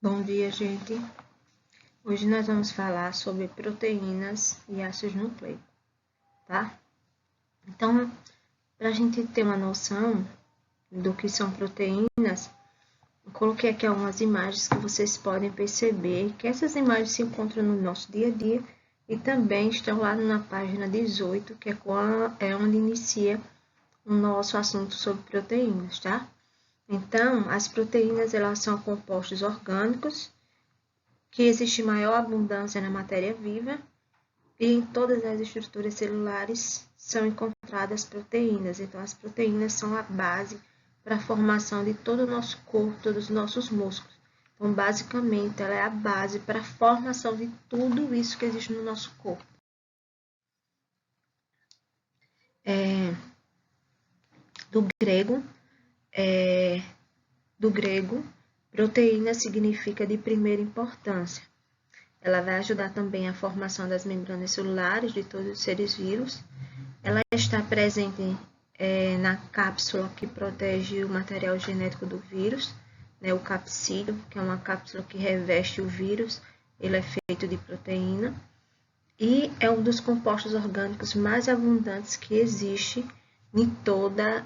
Bom dia, gente. Hoje nós vamos falar sobre proteínas e ácidos nucleicos, tá? Então, para a gente ter uma noção do que são proteínas, eu coloquei aqui algumas imagens que vocês podem perceber que essas imagens se encontram no nosso dia a dia e também estão lá na página 18, que é onde inicia o nosso assunto sobre proteínas, tá? Então, as proteínas, elas são compostos orgânicos que existe maior abundância na matéria viva e em todas as estruturas celulares são encontradas proteínas. Então, as proteínas são a base para a formação de todo o nosso corpo, todos os nossos músculos. Então, basicamente, ela é a base para a formação de tudo isso que existe no nosso corpo. Do grego, proteína significa de primeira importância. Ela vai ajudar também a formação das membranas celulares de todos os seres vivos. Ela está presente na cápsula que protege o material genético do vírus, né, o capsídeo, que é uma cápsula que reveste o vírus, ele é feito de proteína, e é um dos compostos orgânicos mais abundantes que existe em toda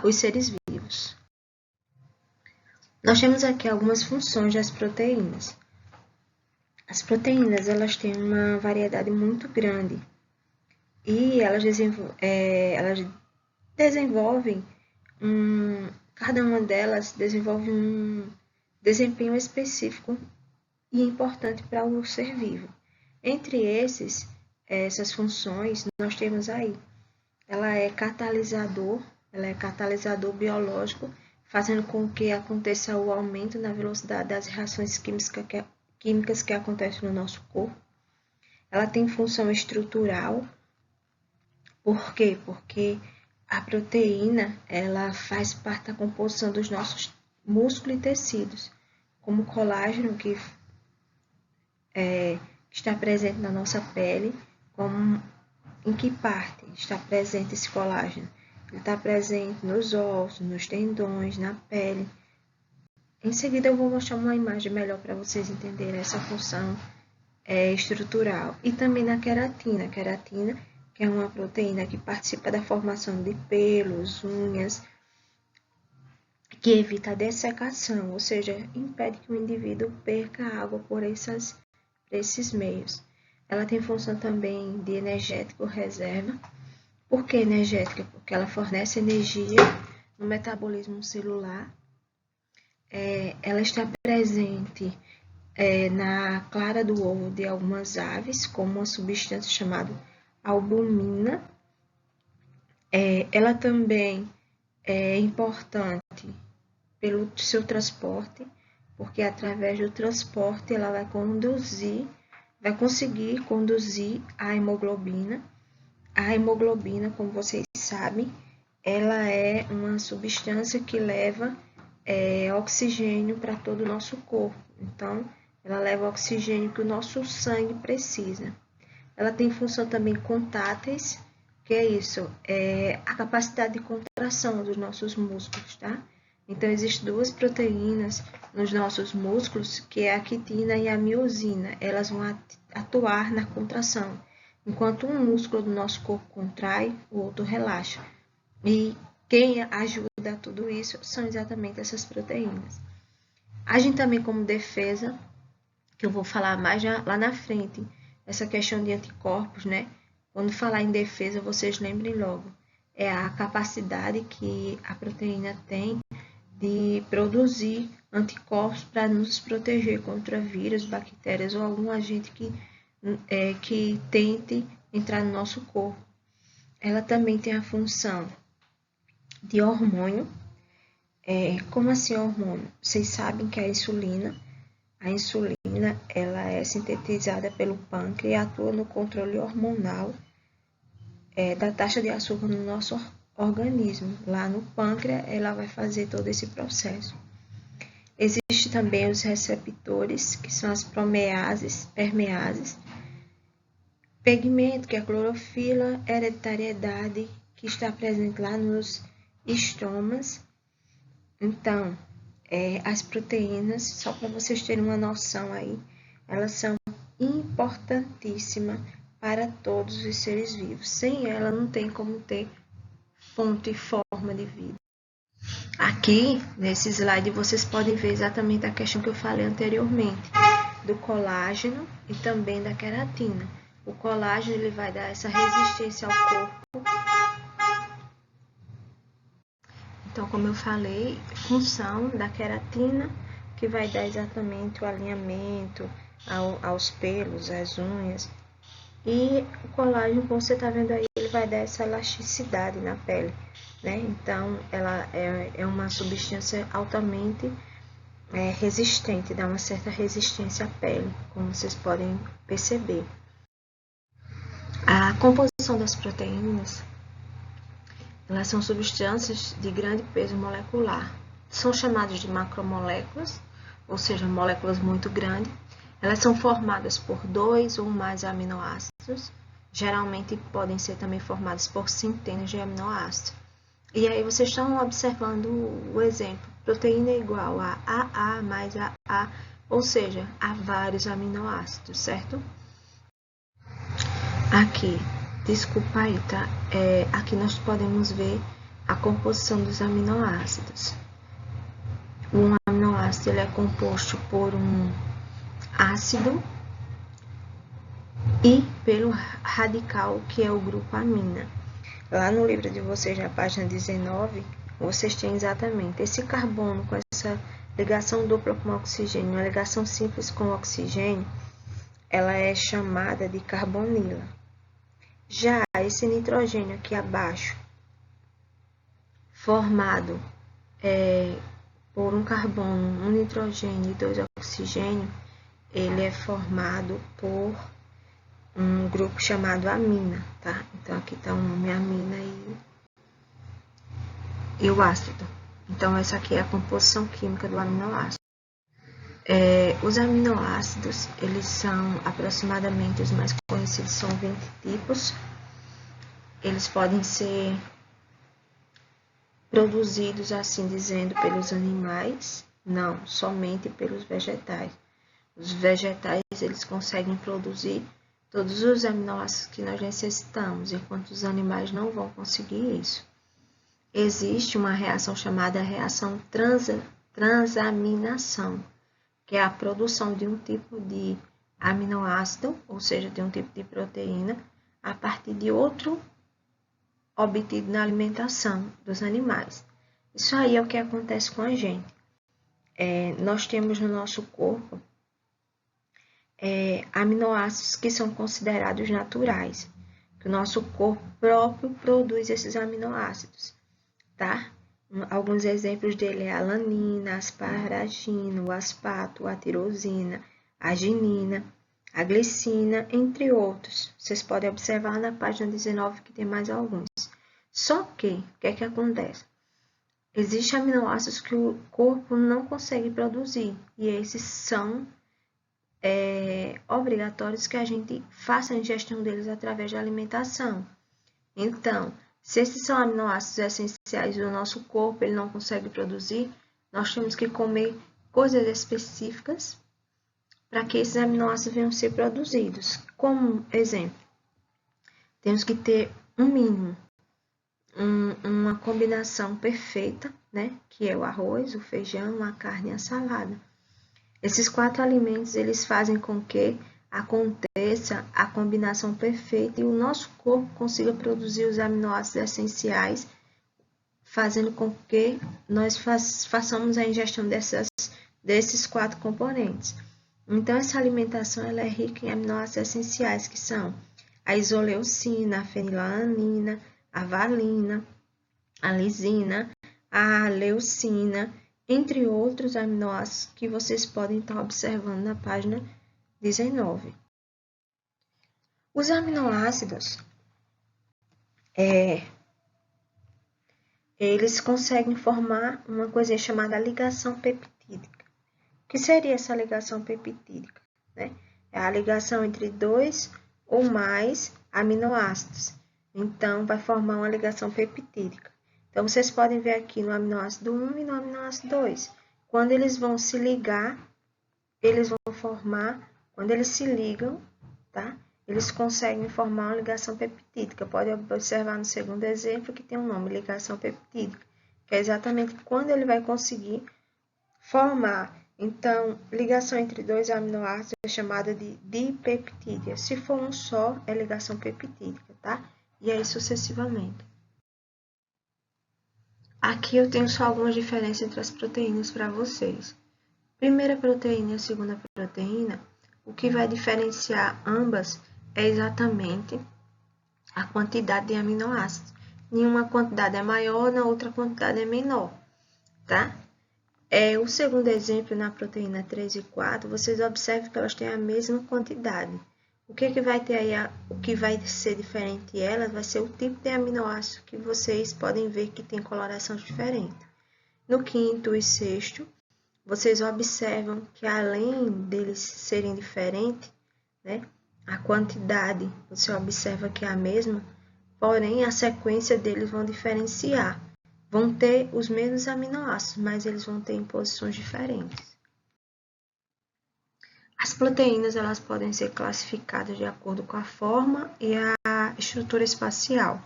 os seres vivos. Nós temos aqui algumas funções das proteínas. As proteínas, elas têm uma variedade muito grande e elas desenvolvem cada uma delas desenvolve um desempenho específico e importante para o ser vivo. Entre essas funções, nós temos aí, ela é catalisador biológico, fazendo com que aconteça o aumento na velocidade das reações químicas que acontecem no nosso corpo. Ela tem função estrutural. Por quê? Porque a proteína, ela faz parte da composição dos nossos músculos e tecidos, como o colágeno, que está presente na nossa pele. Em que parte está presente esse colágeno? Ele está presente nos ossos, nos tendões, na pele. Em seguida, eu vou mostrar uma imagem melhor para vocês entenderem essa função estrutural. E também na queratina. Queratina, que é uma proteína que participa da formação de pelos, unhas, que evita a dessecação, ou seja, impede que o indivíduo perca água por esses meios. Ela tem função também de energético reserva. Por que energética? Porque ela fornece energia no metabolismo celular. Ela está presente na clara do ovo de algumas aves, como uma substância chamada albumina. Ela também é importante pelo seu transporte, porque através do transporte ela vai conseguir conduzir a hemoglobina. A hemoglobina, como vocês sabem, ela é uma substância que leva oxigênio para todo o nosso corpo. Então, ela leva o oxigênio que o nosso sangue precisa. Ela tem função também contáteis, que é isso, a capacidade de contração dos nossos músculos, tá? Então, existem duas proteínas nos nossos músculos, que é a quitina e a miosina. Elas vão atuar na contração. Enquanto um músculo do nosso corpo contrai, o outro relaxa. E quem ajuda a tudo isso são exatamente essas proteínas. Agem também como defesa, que eu vou falar mais lá na frente, essa questão de anticorpos, né? Quando falar em defesa, vocês lembrem logo. É a capacidade que a proteína tem de produzir anticorpos para nos proteger contra vírus, bactérias ou algum agente que tente entrar no nosso corpo. Ela também tem a função de hormônio. Como assim hormônio? Vocês sabem que a insulina ela é sintetizada pelo pâncreas e atua no controle hormonal da taxa de açúcar no nosso organismo. Lá no pâncreas, ela vai fazer todo esse processo. Existem também os receptores, que são as permeases, pigmento, que é a clorofila, hereditariedade, que está presente lá nos estomas. Então, As proteínas, só para vocês terem uma noção aí, elas são importantíssimas para todos os seres vivos. Sem ela, não tem como ter fonte e forma de vida. Aqui, nesse slide, vocês podem ver exatamente a questão que eu falei anteriormente, do colágeno e também da queratina. O colágeno ele vai dar essa resistência ao corpo. Então, como eu falei, função da queratina, que vai dar exatamente o alinhamento aos pelos, às unhas. E o colágeno, como você está vendo aí, ele vai dar essa elasticidade na pele, né? Então, ela é uma substância altamente resistente, dá uma certa resistência à pele, como vocês podem perceber. A composição das proteínas, elas são substâncias de grande peso molecular. São chamadas de macromoléculas, ou seja, moléculas muito grandes. Elas são formadas por 2 ou mais aminoácidos. Geralmente podem ser também formadas por centenas de aminoácidos. E aí vocês estão observando o exemplo. Proteína é igual a AA mais AA, ou seja, há vários aminoácidos, certo? Aqui, desculpa aí, tá? Aqui nós podemos ver a composição dos aminoácidos. Um aminoácido ele é composto por um ácido e pelo radical, que é o grupo amina. Lá no livro de vocês, na página 19, vocês têm exatamente esse carbono com essa ligação dupla com oxigênio, uma ligação simples com oxigênio, ela é chamada de carbonila. Já esse nitrogênio aqui abaixo, formado por um carbono, um nitrogênio e 2 oxigênio, ele é formado por um grupo chamado amina, tá? Então, aqui está o nome amina e o ácido. Então, essa aqui é a composição química do aminoácido. Os aminoácidos, eles são aproximadamente, os mais conhecidos são 20 tipos. Eles podem ser produzidos, assim dizendo, pelos animais, não, somente pelos vegetais. Os vegetais, eles conseguem produzir todos os aminoácidos que nós necessitamos, enquanto os animais não vão conseguir isso. Existe uma reação chamada reação transaminação, que é a produção de um tipo de aminoácido, ou seja, de um tipo de proteína, a partir de outro obtido na alimentação dos animais. Isso aí é o que acontece com a gente. Nós temos no nosso corpo aminoácidos que são considerados naturais, que o nosso corpo próprio produz esses aminoácidos, tá? Alguns exemplos dele é a alanina, a asparagina, o aspato, a tirosina, a arginina, a glicina, entre outros. Vocês podem observar na página 19 que tem mais alguns. Só que, o que é que acontece? Existem aminoácidos que o corpo não consegue produzir, e esses são obrigatórios que a gente faça a ingestão deles através da alimentação. Então, se esses são aminoácidos essenciais do nosso corpo, ele não consegue produzir, nós temos que comer coisas específicas para que esses aminoácidos venham a ser produzidos. Como exemplo, temos que ter um mínimo, uma combinação perfeita, né? Que é o arroz, o feijão, a carne e a salada. Esses 4 alimentos, eles fazem com que aconteça a combinação perfeita e o nosso corpo consiga produzir os aminoácidos essenciais, fazendo com que nós façamos a ingestão desses 4 componentes. Então, essa alimentação ela é rica em aminoácidos essenciais, que são a isoleucina, a fenilalanina, a valina, a lisina, a leucina, entre outros aminoácidos que vocês podem estar observando na página 19. Os aminoácidos, eles conseguem formar uma coisa chamada ligação peptídica. O que seria essa ligação peptídica? Né? É a ligação entre 2 ou mais aminoácidos. Então, vai formar uma ligação peptídica. Então, vocês podem ver aqui no aminoácido 1 e no aminoácido 2. quando eles vão se ligar, eles vão formar, quando eles se ligam, tá? Eles conseguem formar uma ligação peptídica. Pode observar no segundo exemplo que tem um nome, ligação peptídica, que é exatamente quando ele vai conseguir formar. Então, ligação entre dois aminoácidos é chamada de dipeptídea. Se for um só, é ligação peptídica, tá? E aí sucessivamente. Aqui eu tenho só algumas diferenças entre as proteínas para vocês. Primeira proteína e a segunda proteína, o que vai diferenciar ambas é exatamente a quantidade de aminoácidos. Nenhuma quantidade é maior, na outra quantidade é menor, tá? O segundo exemplo, na proteína 3 e 4, vocês observam que elas têm a mesma quantidade. O que vai ter aí, o que vai ser diferente elas vai ser o tipo de aminoácido que vocês podem ver que tem coloração diferente. No quinto e sexto, vocês observam que além deles serem diferentes, né, a quantidade você observa que é a mesma, porém a sequência deles vão diferenciar. Vão ter os mesmos aminoácidos, mas eles vão ter em posições diferentes. As proteínas elas podem ser classificadas de acordo com a forma e a estrutura espacial.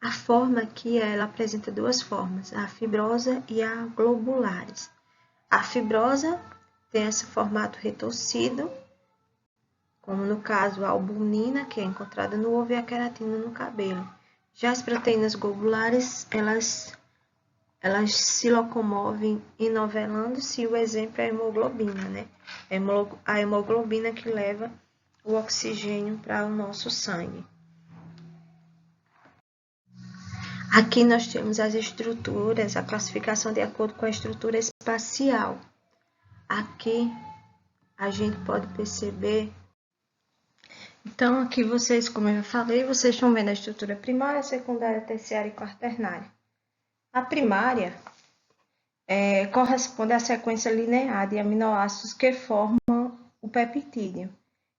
A forma aqui ela apresenta duas formas, a fibrosa e a globulares. A fibrosa tem esse formato retorcido, como no caso a albumina, que é encontrada no ovo, e a queratina no cabelo. Já as proteínas globulares, elas se locomovem enovelando-se, e o exemplo é a hemoglobina, né? A hemoglobina que leva o oxigênio para o nosso sangue. Aqui nós temos as estruturas, a classificação de acordo com a estrutura espacial. Aqui a gente pode perceber. Então, aqui vocês, como eu já falei, vocês estão vendo a estrutura primária, secundária, terciária e quaternária. A primária corresponde à sequência linear de aminoácidos que formam o peptídeo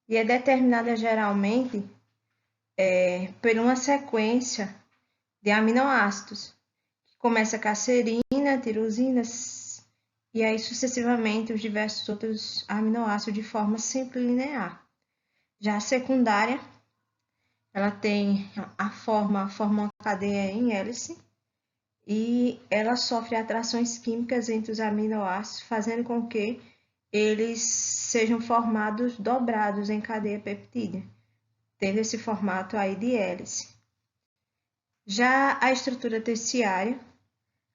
e é determinada geralmente por uma sequência de aminoácidos, que começa com a serina, tirosina, e aí sucessivamente os diversos outros aminoácidos de forma sempre linear. Já a secundária, ela tem forma uma cadeia em hélice e ela sofre atrações químicas entre os aminoácidos, fazendo com que eles sejam formados dobrados em cadeia peptídea, tendo esse formato aí de hélice. Já a estrutura terciária,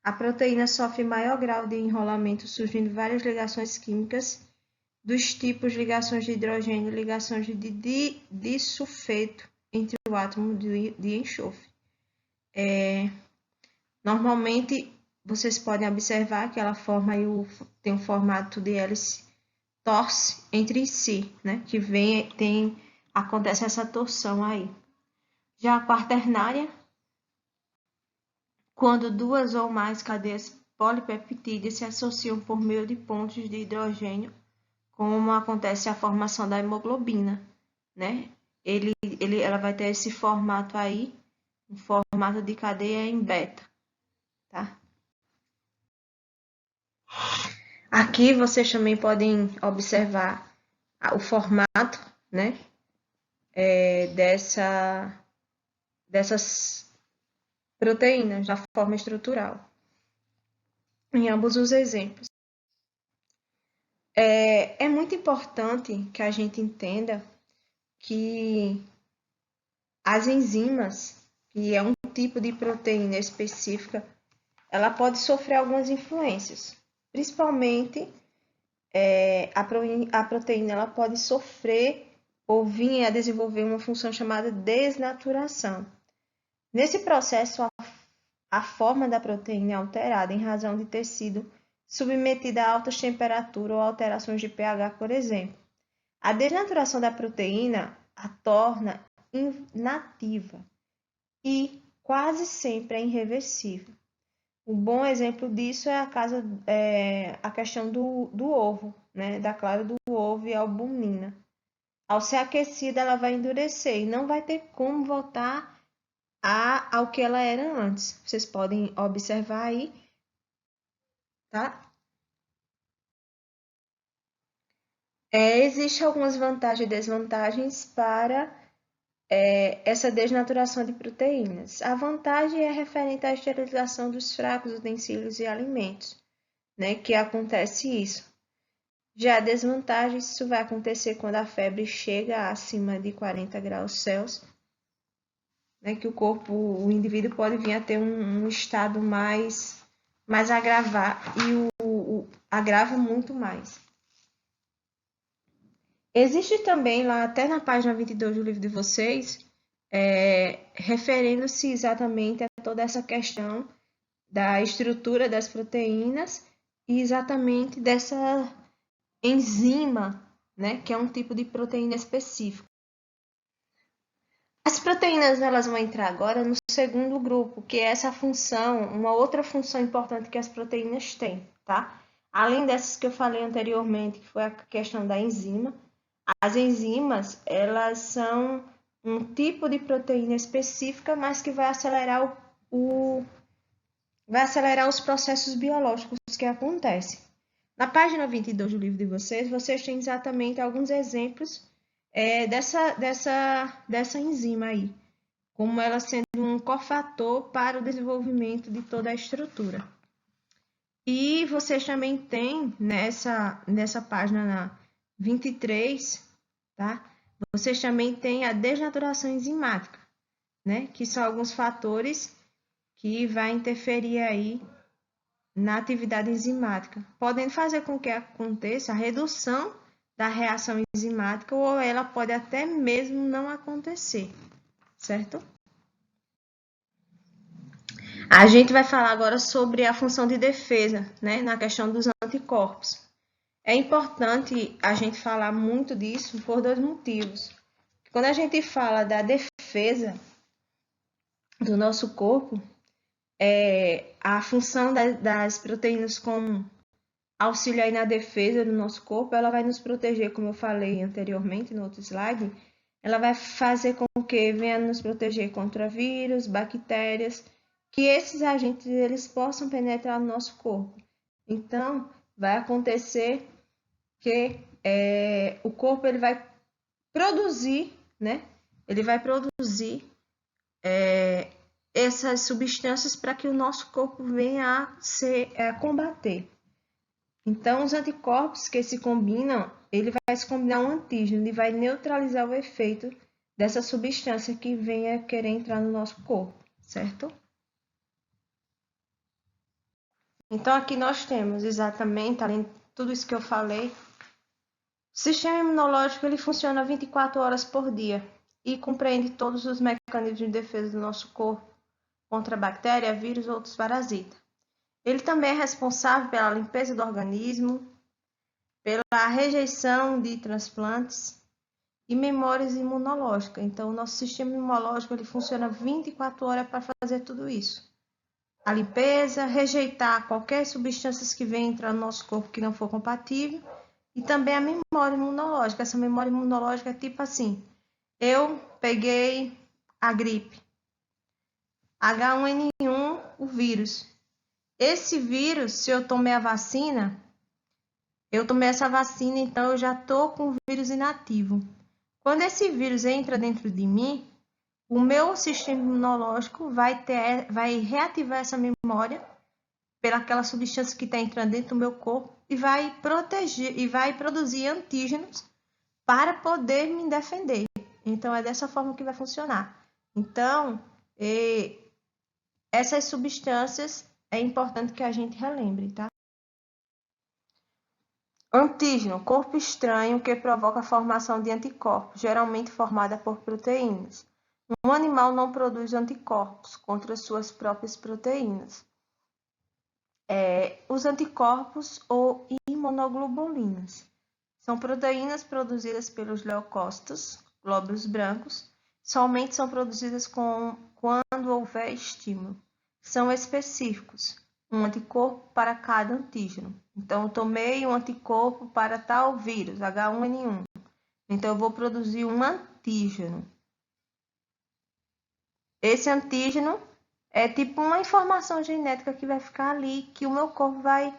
a proteína sofre maior grau de enrolamento, surgindo várias ligações químicas dos tipos ligações de hidrogênio e ligações de disulfeto entre o átomo de enxofre. Normalmente, vocês podem observar que ela forma aí tem um formato de hélice torce entre si, né? Que acontece essa torção aí. Já a quaternária, quando duas ou mais cadeias polipeptídeas se associam por meio de pontos de hidrogênio, como acontece a formação da hemoglobina, né? Ela vai ter esse formato aí, um formato de cadeia em beta, tá? Aqui vocês também podem observar o formato, né? Dessas proteínas, da forma estrutural, em ambos os exemplos. É muito importante que a gente entenda que as enzimas, que é um tipo de proteína específica, ela pode sofrer algumas influências. Principalmente, a proteína ela pode sofrer ou vir a desenvolver uma função chamada desnaturação. Nesse processo, a forma da proteína é alterada em razão de ter sido submetida a altas temperaturas ou alterações de pH, por exemplo. A desnaturação da proteína a torna inativa e quase sempre é irreversível. Um bom exemplo disso é a questão do ovo, né? Da clara do ovo e a albumina. Ao ser aquecida, ela vai endurecer e não vai ter como voltar ao que ela era antes. Vocês podem observar aí, tá? Existem algumas vantagens e desvantagens para essa desnaturação de proteínas. A vantagem é referente à esterilização dos fracos, utensílios e alimentos, né, que acontece isso. Já a desvantagem, isso vai acontecer quando a febre chega acima de 40 graus Celsius, né, que o indivíduo pode vir a ter um estado mais agravar e agrava muito mais. Existe também lá, até na página 22 do livro de vocês, referindo-se exatamente a toda essa questão da estrutura das proteínas e exatamente dessa enzima, né, que é um tipo de proteína específico. As proteínas elas vão entrar agora no segundo grupo, que é essa função, uma outra função importante que as proteínas têm, tá? Além dessas que eu falei anteriormente, que foi a questão da enzima, as enzimas, elas são um tipo de proteína específica, mas que vai acelerar os processos biológicos que acontecem. Na página 22 do livro de vocês têm exatamente alguns exemplos dessa enzima aí, como ela sendo um cofator para o desenvolvimento de toda a estrutura. E vocês também têm nessa página 23, tá? Vocês também têm a desnaturação enzimática, né? Que são alguns fatores que vai interferir aí na atividade enzimática, podendo fazer com que aconteça a redução da reação enzimática ou ela pode até mesmo não acontecer, certo? A gente vai falar agora sobre a função de defesa, né, na questão dos anticorpos. É importante a gente falar muito disso por dois motivos. Quando a gente fala da defesa do nosso corpo, a função das proteínas como auxiliar na defesa do nosso corpo, ela vai nos proteger, como eu falei anteriormente no outro slide, ela vai fazer com que venha nos proteger contra vírus, bactérias, que esses agentes eles possam penetrar no nosso corpo. Então, vai acontecer que o corpo ele vai produzir, né? Ele vai produzir essas substâncias para que o nosso corpo venha a combater. Então, os anticorpos que se combinam, ele vai se combinar um antígeno, ele vai neutralizar o efeito dessa substância que venha querer entrar no nosso corpo, certo? Então, aqui nós temos exatamente, além de tudo isso que eu falei, o sistema imunológico ele funciona 24 horas por dia e compreende todos os mecanismos de defesa do nosso corpo contra bactéria, vírus ou outros parasitas. Ele também é responsável pela limpeza do organismo, pela rejeição de transplantes e memórias imunológicas. Então, o nosso sistema imunológico ele funciona 24 horas para fazer tudo isso. A limpeza, rejeitar qualquer substância que venha entrar no nosso corpo que não for compatível e também a memória imunológica. Essa memória imunológica é tipo assim, eu peguei a gripe, H1N1, o vírus. Esse vírus, se eu tomei a vacina, eu tomei essa vacina, então eu já estou com o vírus inativo. Quando esse vírus entra dentro de mim, o meu sistema imunológico vai reativar essa memória pelaquela substância que está entrando dentro do meu corpo e vai proteger e vai produzir antígenos para poder me defender. Então, é dessa forma que vai funcionar. Então, essas substâncias é importante que a gente relembre, tá? Antígeno, corpo estranho que provoca a formação de anticorpos, geralmente formada por proteínas. Um animal não produz anticorpos contra suas próprias proteínas. Os anticorpos ou imunoglobulinas são proteínas produzidas pelos leucócitos, glóbulos brancos, somente são produzidas quando houver estímulo. São específicos, um anticorpo para cada antígeno. Então, eu tomei um anticorpo para tal vírus, H1N1. Então, eu vou produzir um antígeno. Esse antígeno é tipo uma informação genética que vai ficar ali, que o meu corpo vai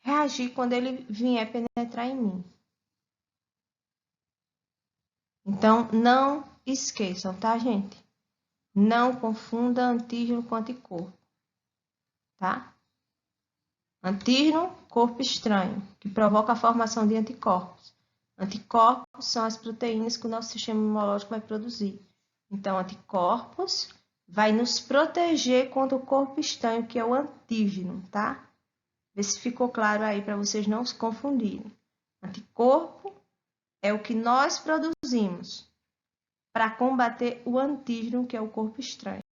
reagir quando ele vier penetrar em mim. Então, não esqueçam, tá, gente? Não confunda antígeno com anticorpo, tá? Antígeno, corpo estranho, que provoca a formação de anticorpos. Anticorpos são as proteínas que o nosso sistema imunológico vai produzir. Então, anticorpos vai nos proteger contra o corpo estranho, que é o antígeno, tá? Vê se ficou claro aí para vocês não se confundirem. Anticorpo é o que nós produzimos para combater o antígeno, que é o corpo estranho.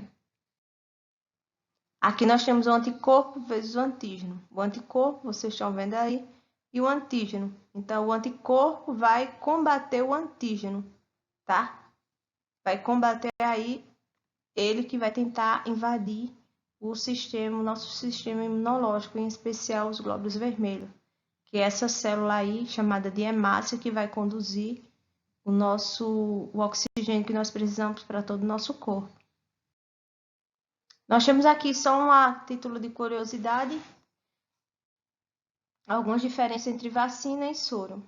Aqui nós temos o anticorpo vezes o antígeno. O anticorpo, vocês estão vendo aí, e o antígeno. Então, o anticorpo vai combater o antígeno, tá? Vai combater aí ele que vai tentar invadir o nosso sistema imunológico, em especial os glóbulos vermelhos, que é essa célula aí chamada de hemácia que vai conduzir o oxigênio que nós precisamos para todo o nosso corpo. Nós temos aqui só a título de curiosidade, algumas diferenças entre vacina e soro.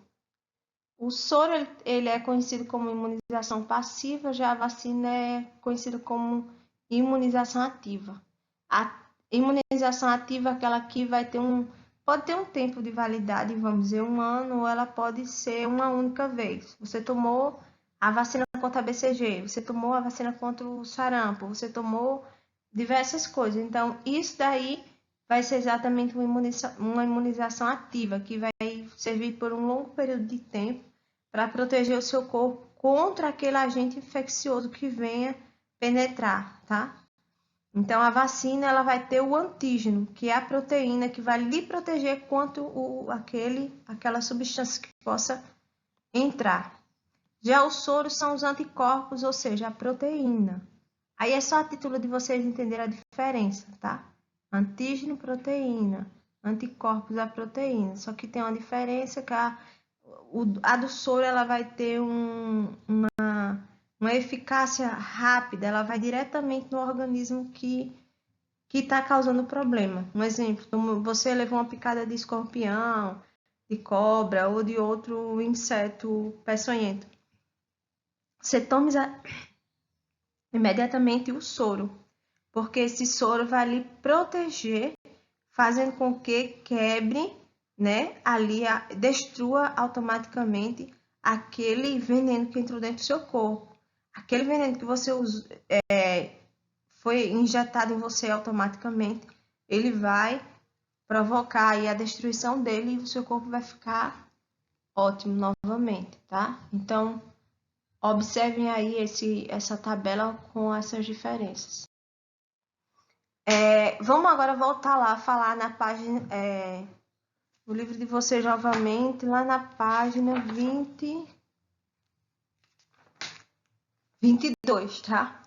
O soro ele é conhecido como imunização passiva, já a vacina é conhecida como imunização ativa. A imunização ativa é aquela que pode ter um tempo de validade, vamos dizer, 1 ano, ou ela pode ser uma única vez. Você tomou a vacina contra a BCG, você tomou a vacina contra o sarampo, você tomou diversas coisas. Então, isso daí vai ser exatamente uma imunização ativa, que vai servir por um longo período de tempo para proteger o seu corpo contra aquele agente infeccioso que venha penetrar, tá? Então, a vacina ela vai ter o antígeno, que é a proteína que vai lhe proteger contra aquela substância que possa entrar. Já o soro são os anticorpos, ou seja, a proteína. Aí é só a título de vocês entenderem a diferença, tá? Antígeno, proteína. Anticorpos, a proteína. Só que tem uma diferença que a do soro ela vai ter uma eficácia rápida, ela vai diretamente no organismo que está causando o problema. Um exemplo, você levou uma picada de escorpião, de cobra ou de outro inseto peçonhento. Você toma imediatamente o soro, porque esse soro vai lhe proteger, fazendo com que quebre, né, ali destrua automaticamente aquele veneno que entrou dentro do seu corpo. Aquele veneno que você foi injetado em você automaticamente, ele vai provocar aí a destruição dele e o seu corpo vai ficar ótimo novamente, tá? Então, observem aí essa tabela com essas diferenças. Vamos agora voltar lá, falar na página, no livro de vocês novamente, lá na página 22, tá?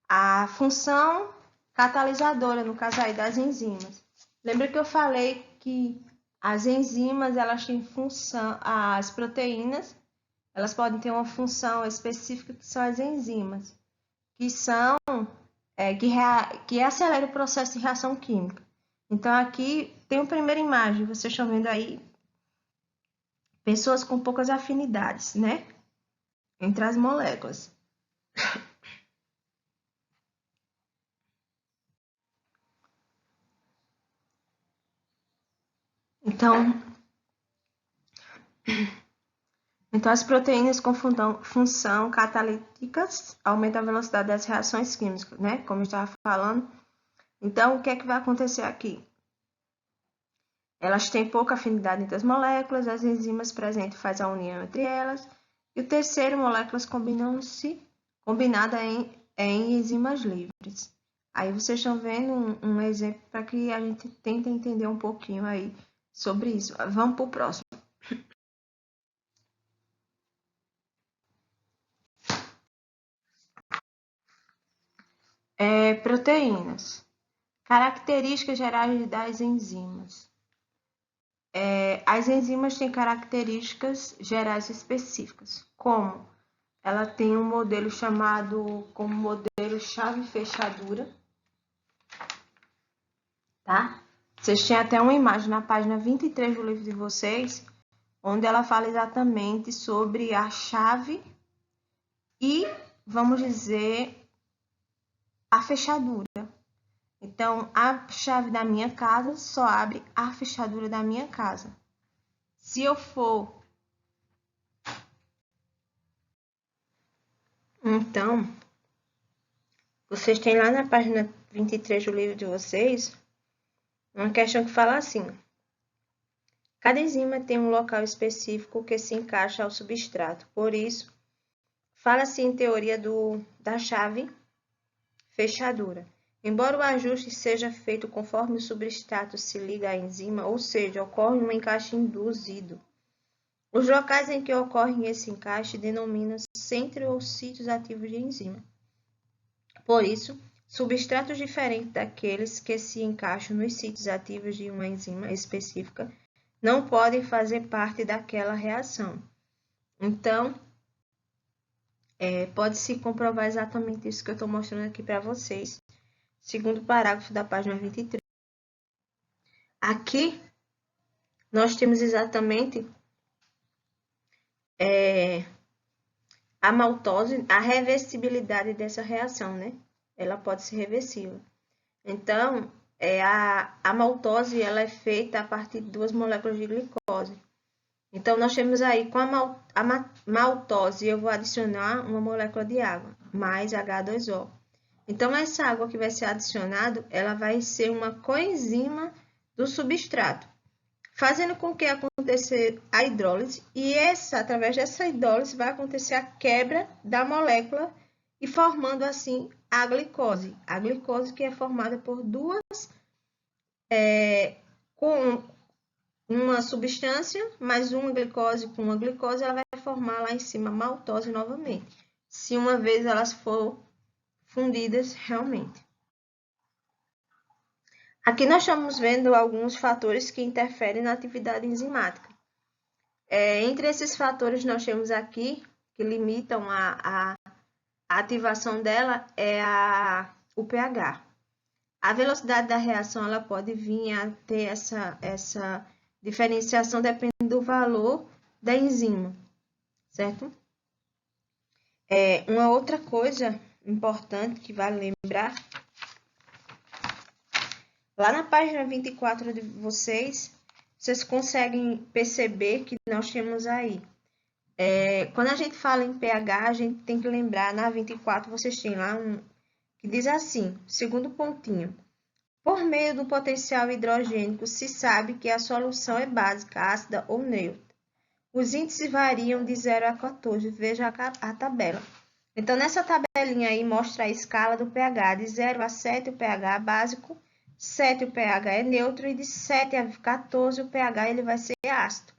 A função catalisadora, no caso aí das enzimas. Lembra que eu falei que as enzimas, elas têm função, as proteínas, elas podem ter uma função específica que são as enzimas, que são que acelera o processo de reação química. Então, aqui tem a primeira imagem, vocês estão vendo aí pessoas com poucas afinidades, né? Entre as moléculas. Então, as proteínas com função catalíticas aumentam a velocidade das reações químicas, né? Como eu estava falando. Então, o que é que vai acontecer aqui? Elas têm pouca afinidade entre as moléculas, as enzimas presentes fazem a união entre elas, e o terceiro, moléculas combinadas em enzimas livres. Aí vocês estão vendo um exemplo para que a gente tente entender um pouquinho aí sobre isso. Vamos para o próximo. Proteínas. Características gerais das enzimas. As enzimas têm características gerais específicas, como ela tem um modelo chamado como modelo chave-fechadura, tá? Vocês têm até uma imagem na página 23 do livro de vocês, onde ela fala exatamente sobre a chave e, vamos dizer, a fechadura. Então, a chave da minha casa só abre a fechadura da minha casa. Se eu for... Então, vocês têm lá na página 23 do livro de vocês uma questão que fala assim: cada enzima tem um local específico que se encaixa ao substrato. Por isso, fala-se em teoria da chave fechadura. Embora o ajuste seja feito conforme o substrato se liga à enzima, ou seja, ocorre um encaixe induzido. Os locais em que ocorre esse encaixe denominam-se centro ou sítios ativos de enzima. Por isso, substratos diferentes daqueles que se encaixam nos sítios ativos de uma enzima específica não podem fazer parte daquela reação. Então, pode-se comprovar exatamente isso que eu estou mostrando aqui para vocês. Segundo parágrafo da página 23. Aqui, nós temos exatamente a maltose, a reversibilidade dessa reação, né? Ela pode ser reversível. Então, a maltose, ela é feita a partir de 2 moléculas de glicose. Então, nós temos aí, com a maltose, eu vou adicionar uma molécula de água, mais H2O. Então, essa água que vai ser adicionada, ela vai ser uma coenzima do substrato, fazendo com que aconteça a hidrólise, e através dessa hidrólise vai acontecer a quebra da molécula e formando assim a glicose. A glicose que é formada por com uma substância, mais uma glicose com uma glicose, ela vai formar lá em cima a maltose novamente, se uma vez elas for fundidas realmente. Aqui nós estamos vendo alguns fatores que interferem na atividade enzimática. Entre esses fatores nós temos aqui, que limitam a ativação dela, o pH. A velocidade da reação ela pode vir a ter essa diferenciação dependendo do valor da enzima, certo? Uma outra coisa importante que vale lembrar, lá na página 24 de vocês conseguem perceber que nós temos aí. Quando a gente fala em pH, a gente tem que lembrar, na 24 vocês têm lá que diz assim, segundo pontinho: por meio do potencial hidrogênico, se sabe que a solução é básica, ácida ou neutra. Os índices variam de 0 a 14, veja a tabela. Então, nessa tabelinha aí, mostra a escala do pH. De 0 a 7, o pH é básico, 7 o pH é neutro, e de 7 a 14, o pH ele vai ser ácido.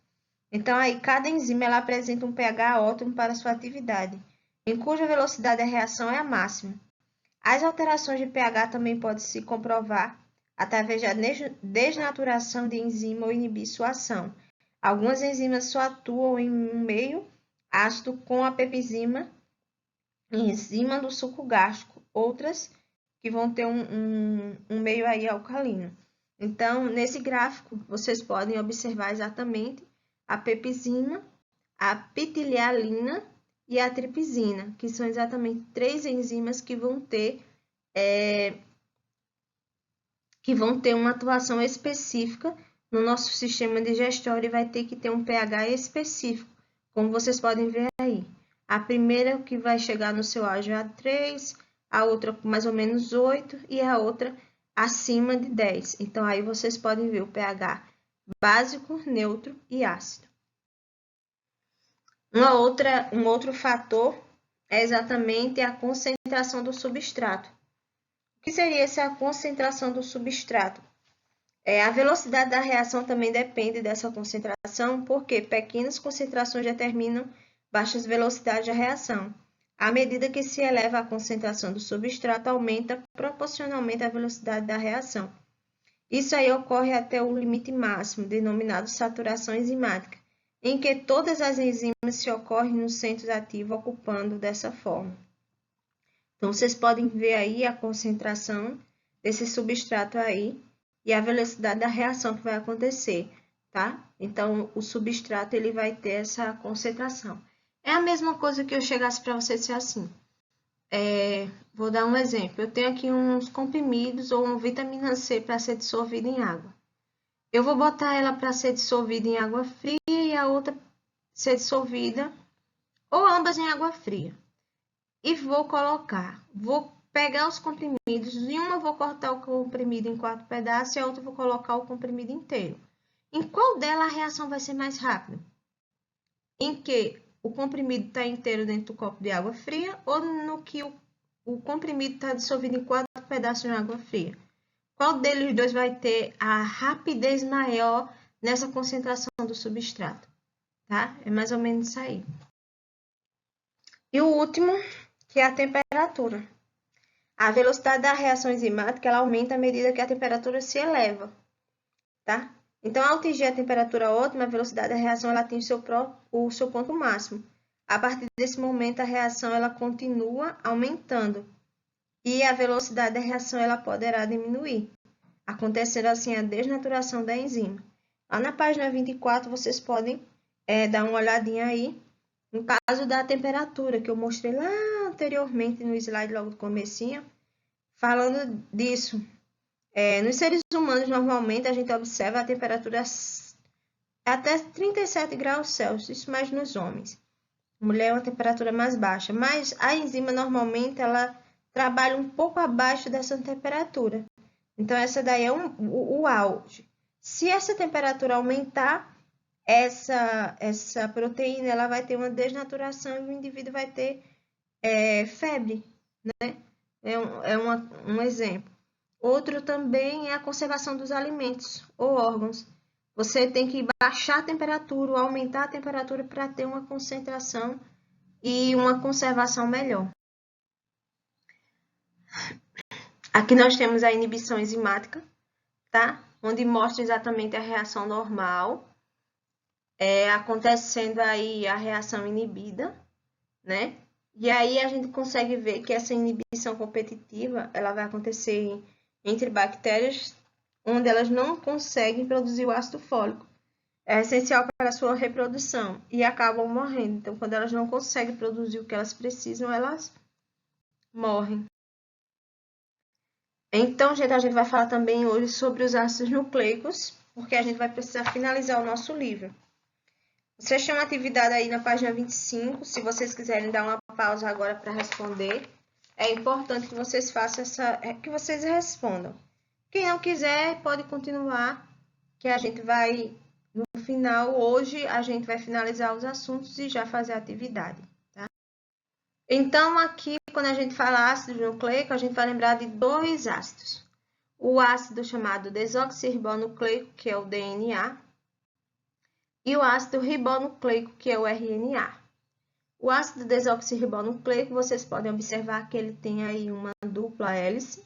Então, aí, cada enzima ela apresenta um pH ótimo para sua atividade, em cuja velocidade da reação é a máxima. As alterações de pH também podem se comprovar através da desnaturação de enzima ou inibir sua ação. Algumas enzimas só atuam em um meio ácido com a pepenzima, enzima do suco gástrico, outras que vão ter um meio aí alcalino. Então, nesse gráfico, vocês podem observar exatamente a pepenzima, a pitilialina e a tripsina, que são exatamente 3 enzimas que vão ter uma atuação específica no nosso sistema digestório e vai ter que ter um pH específico, como vocês podem ver aí. A primeira que vai chegar no seu auge é a 3, a outra com mais ou menos 8 e a outra acima de 10. Então, aí vocês podem ver o pH básico, neutro e ácido. Um outro fator é exatamente a concentração do substrato. O que seria essa concentração do substrato? A velocidade da reação também depende dessa concentração, porque pequenas concentrações determinam baixas velocidades da reação. À medida que se eleva a concentração do substrato, aumenta proporcionalmente a velocidade da reação. Isso aí ocorre até o limite máximo, denominado saturação enzimática, em que todas as enzimas se ocorrem no centro ativo, ocupando dessa forma. Então, vocês podem ver aí a concentração desse substrato aí e a velocidade da reação que vai acontecer, tá? Então, o substrato ele vai ter essa concentração. É a mesma coisa que eu chegasse para você dizer assim. Vou dar um exemplo. Eu tenho aqui uns comprimidos ou uma vitamina C para ser dissolvida em água. Eu vou botar ela para ser dissolvida em água fria e a outra ser dissolvida, ou ambas em água fria. E vou pegar os comprimidos, em uma eu vou cortar o comprimido em 4 pedaços e a outra eu vou colocar o comprimido inteiro. Em qual delas a reação vai ser mais rápida? Em que o comprimido está inteiro dentro do copo de água fria ou no que o comprimido está dissolvido em 4 pedaços de água fria? Qual deles dois vai ter a rapidez maior nessa concentração do substrato? Tá? É mais ou menos isso aí. E o último, que é a temperatura. A velocidade da reação enzimática ela aumenta à medida que a temperatura se eleva. Tá? Então, ao atingir a temperatura ótima, a velocidade da reação ela atinge o seu ponto máximo. A partir desse momento, a reação ela continua aumentando e a velocidade da reação ela poderá diminuir, acontecendo assim a desnaturação da enzima. Lá na página 24, vocês podem dar uma olhadinha aí, no caso da temperatura, que eu mostrei lá anteriormente no slide logo do comecinho, falando disso. Nos seres humanos, normalmente, a gente observa a temperatura até 37 graus Celsius, isso mais nos homens. Mulher é uma temperatura mais baixa, mas a enzima, normalmente, ela trabalha um pouco abaixo dessa temperatura. Então, essa daí é o auge. Se essa temperatura aumentar, essa proteína ela vai ter uma desnaturação e o indivíduo vai ter febre, né? Um exemplo. Outro também é a conservação dos alimentos ou órgãos. Você tem que baixar a temperatura ou aumentar a temperatura para ter uma concentração e uma conservação melhor. Aqui nós temos a inibição enzimática, tá? Onde mostra exatamente a reação normal, acontecendo aí a reação inibida, né? E aí a gente consegue ver que essa inibição competitiva, ela vai acontecer entre bactérias onde elas não conseguem produzir o ácido fólico. É essencial para a sua reprodução e acabam morrendo. Então, quando elas não conseguem produzir o que elas precisam, elas morrem. Então, gente, a gente vai falar também hoje sobre os ácidos nucleicos, porque a gente vai precisar finalizar o nosso livro. Vocês têm uma atividade aí na página 25, se vocês quiserem dar uma pausa agora para responder, é importante que vocês façam que vocês respondam. Quem não quiser, pode continuar, que a gente vai, no final, hoje, a gente vai finalizar os assuntos e já fazer a atividade, tá? Então, aqui, quando a gente fala ácido nucleico, a gente vai lembrar de dois ácidos. O ácido chamado desoxirribonucleico, que é o DNA, e o ácido ribonucleico, que é o RNA. O ácido desoxirribonucleico, vocês podem observar que ele tem aí uma dupla hélice.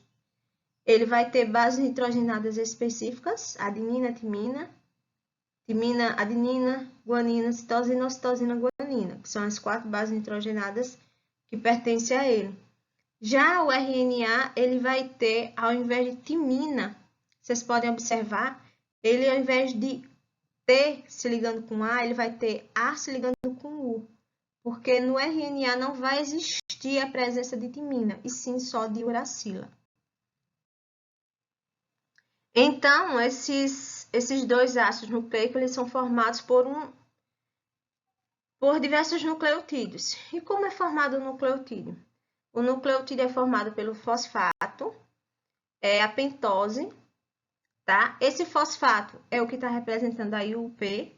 Ele vai ter bases nitrogenadas específicas, adenina, timina, adenina, guanina, citosina ou citosina, guanina, que são as 4 bases nitrogenadas que pertencem a ele. Já o RNA, ele vai ter, ao invés de timina, vocês podem observar, ele ao invés de T se ligando com A, ele vai ter A se ligando com U. Porque no RNA não vai existir a presença de timina, e sim só de uracila. Então, esses dois ácidos nucleicos eles são formados por diversos nucleotídeos. E como é formado o nucleotídeo? O nucleotídeo é formado pelo fosfato, a pentose, tá? Esse fosfato é o que está representando aí o P.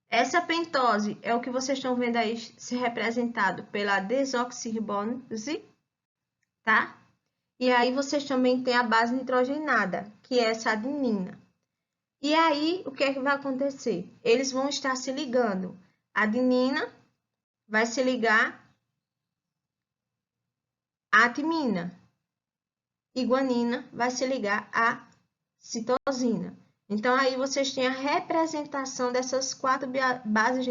Essa pentose é o que vocês estão vendo aí ser representado pela desoxirribose, tá? E aí vocês também têm a base nitrogenada, que é essa adenina. E aí, o que é que vai acontecer? Eles vão estar se ligando. A adenina vai se ligar à timina. E guanina vai se ligar à citosina. Então, aí vocês têm a representação dessas 4 bases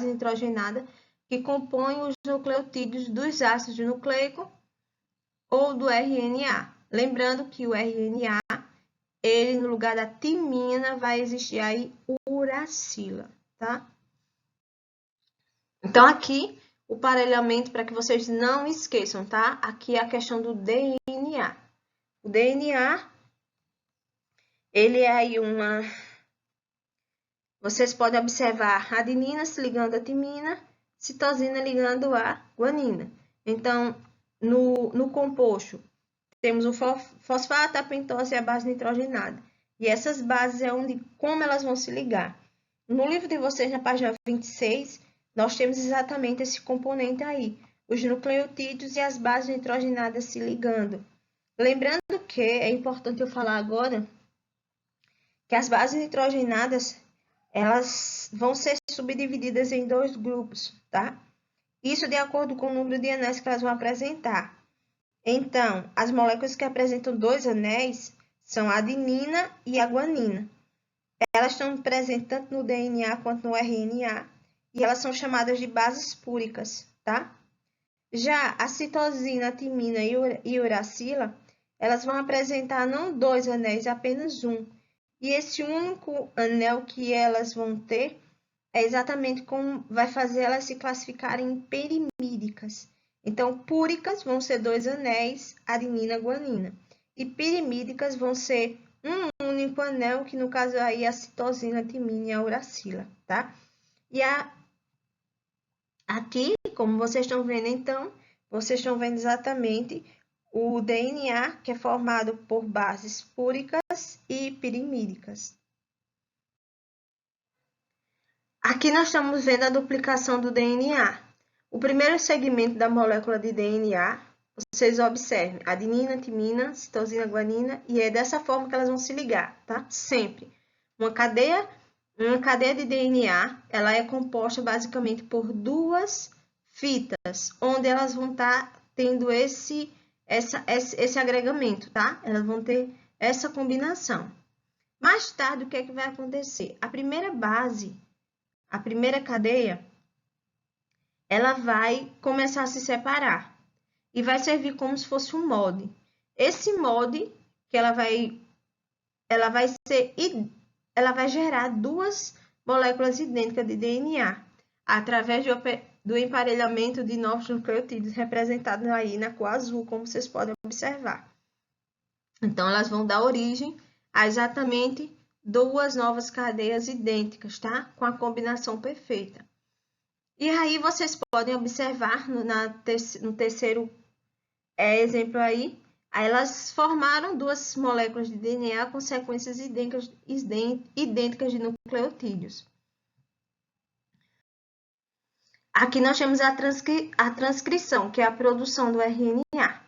nitrogenadas que compõem os nucleotídeos dos ácidos nucleicos ou do RNA. Lembrando que o RNA, ele no lugar da timina vai existir aí uracila, tá? Então, aqui, o parelhamento, para que vocês não esqueçam, tá? Aqui é a questão do DNA. O DNA, ele é aí uma... Vocês podem observar a adenina se ligando à timina, citosina ligando à guanina. Então, no composto, temos o fosfato, a pentose e a base nitrogenada. E essas bases é onde, como elas vão se ligar. No livro de vocês, na página 26, nós temos exatamente esse componente aí, os nucleotídeos e as bases nitrogenadas se ligando. Lembrando que é importante eu falar agora que as bases nitrogenadas, elas vão ser subdivididas em 2 grupos, tá? Isso de acordo com o número de anéis que elas vão apresentar. Então, as moléculas que apresentam 2 anéis são a adenina e a guanina. Elas estão presentes tanto no DNA quanto no RNA e elas são chamadas de bases púricas, tá? Já a citosina, a timina e a uracila, elas vão apresentar não 2 anéis, apenas um. E esse único anel que elas vão ter é exatamente como vai fazer elas se classificarem em perimídicas. Então, púricas vão ser 2 anéis, adenina, guanina. E pirimídicas vão ser um único anel, que no caso aí é a citosina, a timina e a uracila, tá? E aqui, como vocês estão vendo, então, vocês estão vendo exatamente o DNA, que é formado por bases púricas e pirimídicas. Aqui nós estamos vendo a duplicação do DNA. O primeiro segmento da molécula de DNA, vocês observem, adenina, timina, citosina, guanina, e é dessa forma que elas vão se ligar, tá? Sempre. Uma cadeia de DNA, ela é composta basicamente por 2 fitas, onde elas vão estar tendo esse agregamento, tá? Elas vão ter essa combinação. Mais tarde, o que é que vai acontecer? A primeira base, a primeira cadeia, ela vai começar a se separar e vai servir como se fosse um molde. Esse molde que ela vai gerar 2 moléculas idênticas de DNA através do emparelhamento de novos nucleotídeos representados aí na cor azul, como vocês podem observar. Então, elas vão dar origem a exatamente 2 novas cadeias idênticas, tá? Com a combinação perfeita. E aí, vocês podem observar no terceiro exemplo aí, elas formaram 2 moléculas de DNA com sequências idênticas de nucleotídeos. Aqui nós temos a transcrição, que é a produção do RNA.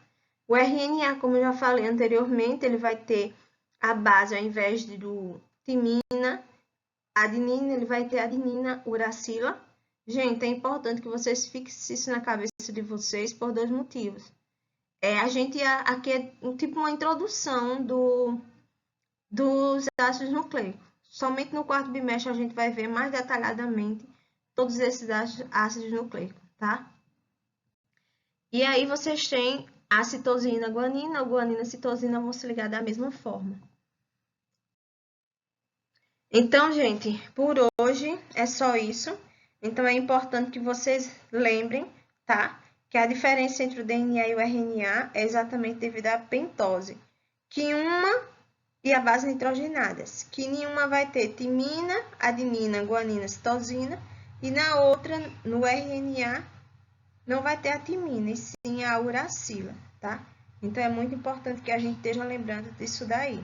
O RNA, como eu já falei anteriormente, ele vai ter a base, ao invés do timina, adenina, ele vai ter adenina, uracila. Gente, é importante que vocês fixem isso na cabeça de vocês por 2 motivos. Aqui é tipo uma introdução dos ácidos nucleicos. Somente no 4º bimestre a gente vai ver mais detalhadamente todos esses ácidos nucleicos, tá? E aí vocês têm a citosina, a guanina, a guanina e a citosina vão se ligar da mesma forma. Então, gente, por hoje é só isso. Então, é importante que vocês lembrem, tá? Que a diferença entre o DNA e o RNA é exatamente devido à pentose. Que uma e a base nitrogenadas. Que nenhuma vai ter timina, adenina, guanina, citosina. E na outra, no RNA, não vai ter a timina, e sim a uracila, tá? Então, é muito importante que a gente esteja lembrando disso daí.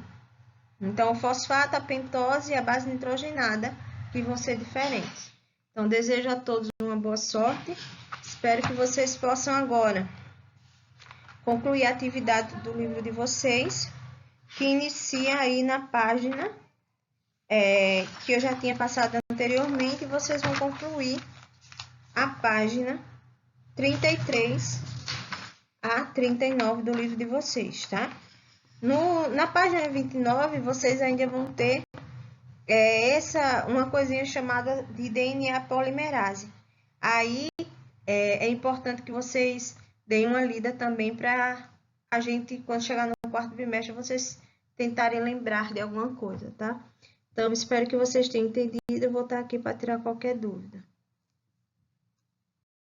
Então, o fosfato, a pentose e a base nitrogenada, que vão ser diferentes. Então, desejo a todos uma boa sorte. Espero que vocês possam agora concluir a atividade do livro de vocês, que inicia aí na página que eu já tinha passado anteriormente, e vocês vão concluir a página 33 a 39 do livro de vocês, tá? Na página 29, vocês ainda vão ter uma coisinha chamada de DNA polimerase. Aí, é importante que vocês deem uma lida também para a gente, quando chegar no 4º bimestre, vocês tentarem lembrar de alguma coisa, tá? Então, espero que vocês tenham entendido. Eu vou estar aqui para tirar qualquer dúvida.